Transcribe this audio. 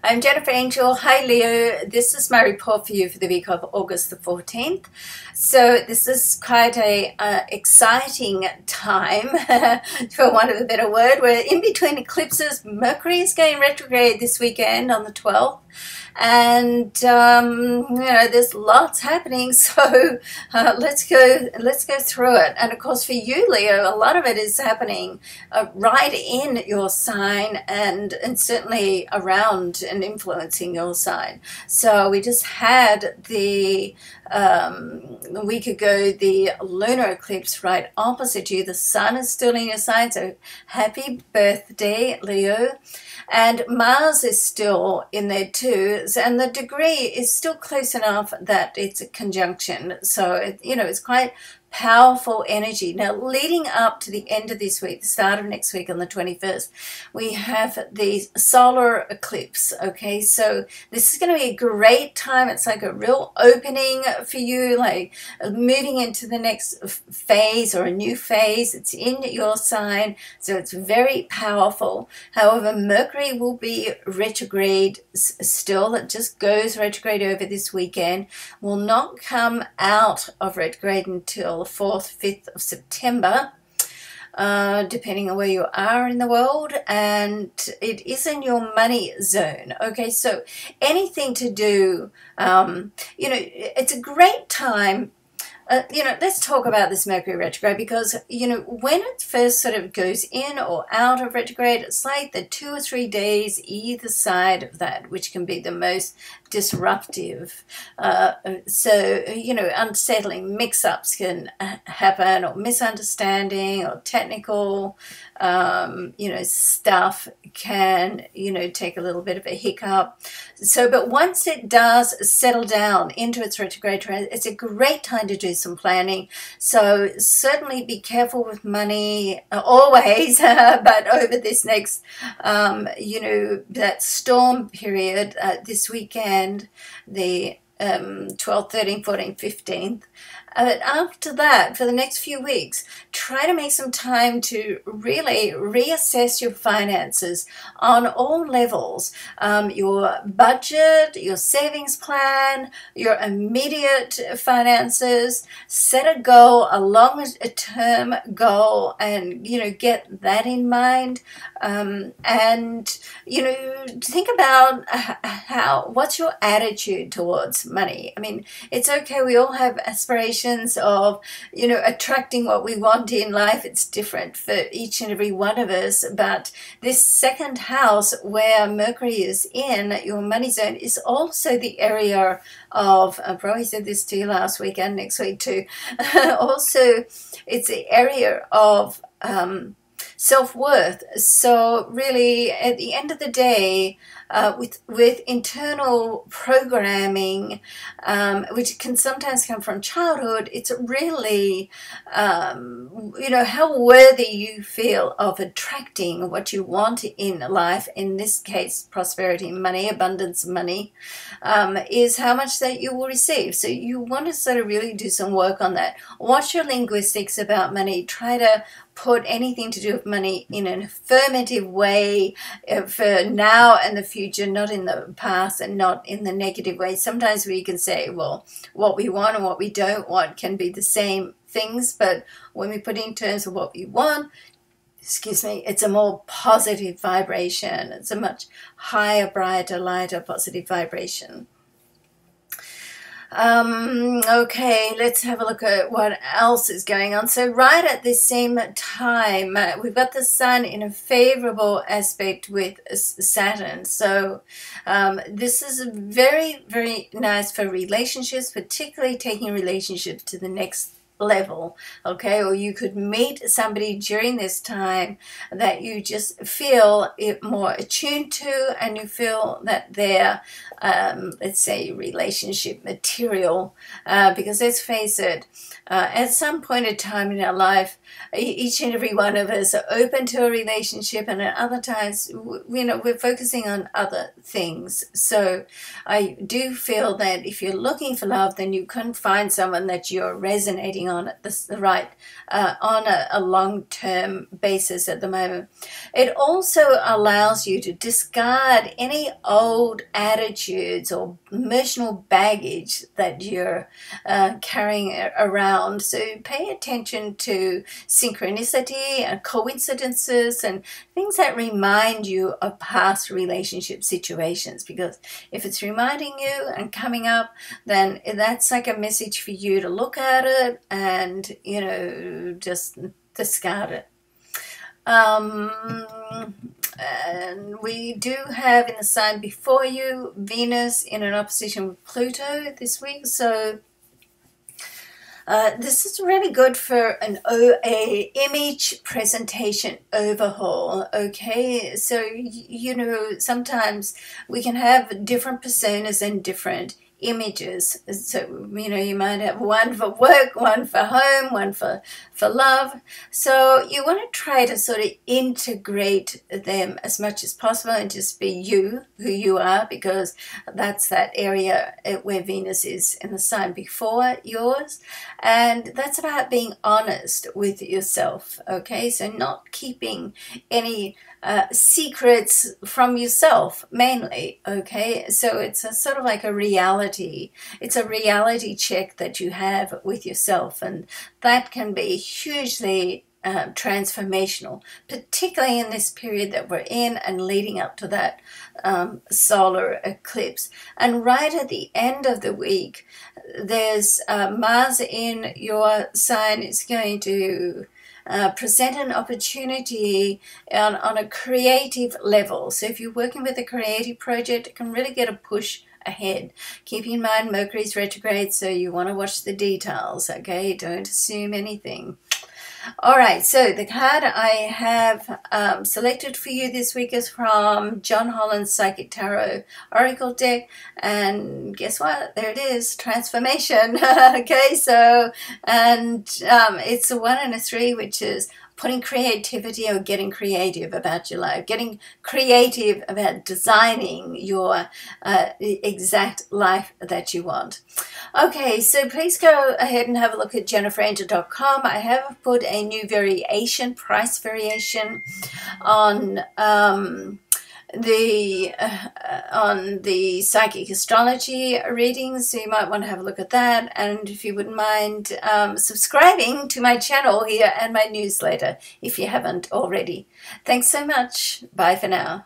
I'm Jennifer Angel. Hi Leo, this is my report for you for the week of August the 14th. So this is quite a exciting time, for want of a better word. We're in between eclipses. Mercury is going retrograde this weekend on the 12th. And there's lots happening, so let's go through it. And of course for you, Leo, a lot of it is happening right in your sign and certainly around and influencing your sign. So we just had a week ago the lunar eclipse right opposite you. The sun is still in your sign, so happy birthday, Leo. And Mars is still in there too, and the degree is still close enough that it's a conjunction. So, it's quite powerful energy. Now, leading up to the end of this week, the start of next week on the 21st, we have the solar eclipse, okay? So this is going to be a great time. It's like a real opening for you, like moving into the next phase or a new phase. It's in your sign, so it's very powerful. However, Mercury will be retrograde still. It just goes retrograde over this weekend, will not come out of retrograde until the 4th, 5th of September, depending on where you are in the world, and it is in your money zone. Okay, so anything to do, it's a great time. Let's talk about this Mercury retrograde because, when it first sort of goes in or out of retrograde, it's like the 2 or 3 days either side of that, which can be the most disruptive. Unsettling mix-ups can happen, or misunderstanding, or technical, stuff can, take a little bit of a hiccup. So, but once it does settle down into its retrograde, it's a great time to do some planning. So certainly be careful with money always, but over this next, that storm period this weekend, the 12th, 13th, 14th, 15th. But after that, for the next few weeks, try to make some time to really reassess your finances on all levels. Your budget, your savings plan, your immediate finances. Set a goal, a longer-term goal, and, get that in mind. Think about what's your attitude towards money. I mean, it's okay. We all have aspirations of, attracting what we want in life. It's different for each and every one of us. But this second house where Mercury is in your money zone is also the area of, I probably said this to you last week and next week too, also it's the area of self-worth. So really, at the end of the day, with internal programming, which can sometimes come from childhood, it's really, how worthy you feel of attracting what you want in life, in this case, prosperity, money, abundance, money, is how much that you will receive. So you want to sort of really do some work on that. Watch your linguistics about money. Try to put anything to do with money in an affirmative way for now and the future, not in the past and not in the negative way. Sometimes we can say, well, what we want and what we don't want can be the same things, but when we put in terms of what we want, it's a more positive vibration. It's a much higher, brighter, lighter, positive vibration. Okay, let's have a look at what else is going on. So right at the same time, we've got the sun in a favorable aspect with Saturn. So this is very, very nice for relationships, particularly taking relationships to the next level, okay? Or you could meet somebody during this time that you just feel it more attuned to, and you feel that they're, let's say, relationship material, because let's face it, at some point in time in our life, each and every one of us are open to a relationship, and at other times, we're focusing on other things. So I do feel that if you're looking for love, then you can find someone that you're resonating on at on a long-term basis at the moment. It also allows you to discard any old attitudes or emotional baggage that you're carrying around. So pay attention to synchronicity and coincidences and things that remind you of past relationship situations, because if it's reminding you and coming up, then that's like a message for you to look at it and, you know, just discard it. And we do have in the sign before you Venus in an opposition with Pluto this week, so this is really good for an image presentation overhaul, okay? So, you know, sometimes we can have different personas and different images. So, you know, you might have one for work, one for home, one for love. So you want to try to sort of integrate them as much as possible and just be you, who you are, because that's that area where Venus is in the sign before yours. And that's about being honest with yourself, okay? So not keeping any secrets from yourself mainly, okay? So it's a sort of like a reality. It's a reality check that you have with yourself, and that can be hugely transformational, particularly in this period that we're in and leading up to that solar eclipse. And right at the end of the week, there's Mars in your sign is going to present an opportunity on a creative level. So if you're working with a creative project, it can really get a push ahead. Keep in mind Mercury's retrograde, so you want to watch the details, okay? Don't assume anything. All right, so the card I have selected for you this week is from John Holland's Psychic Tarot Oracle deck, and guess what? There it is, transformation. Okay, so, and it's a 1 and a 3, which is putting creativity or getting creative about your life, getting creative about designing your exact life that you want. Okay, so please go ahead and have a look at jenniferangel.com. I have put a new variation, price variation on the psychic astrology readings, so you might want to have a look at that. And if you wouldn't mind subscribing to my channel here and my newsletter if you haven't already. Thanks so much. Bye for now.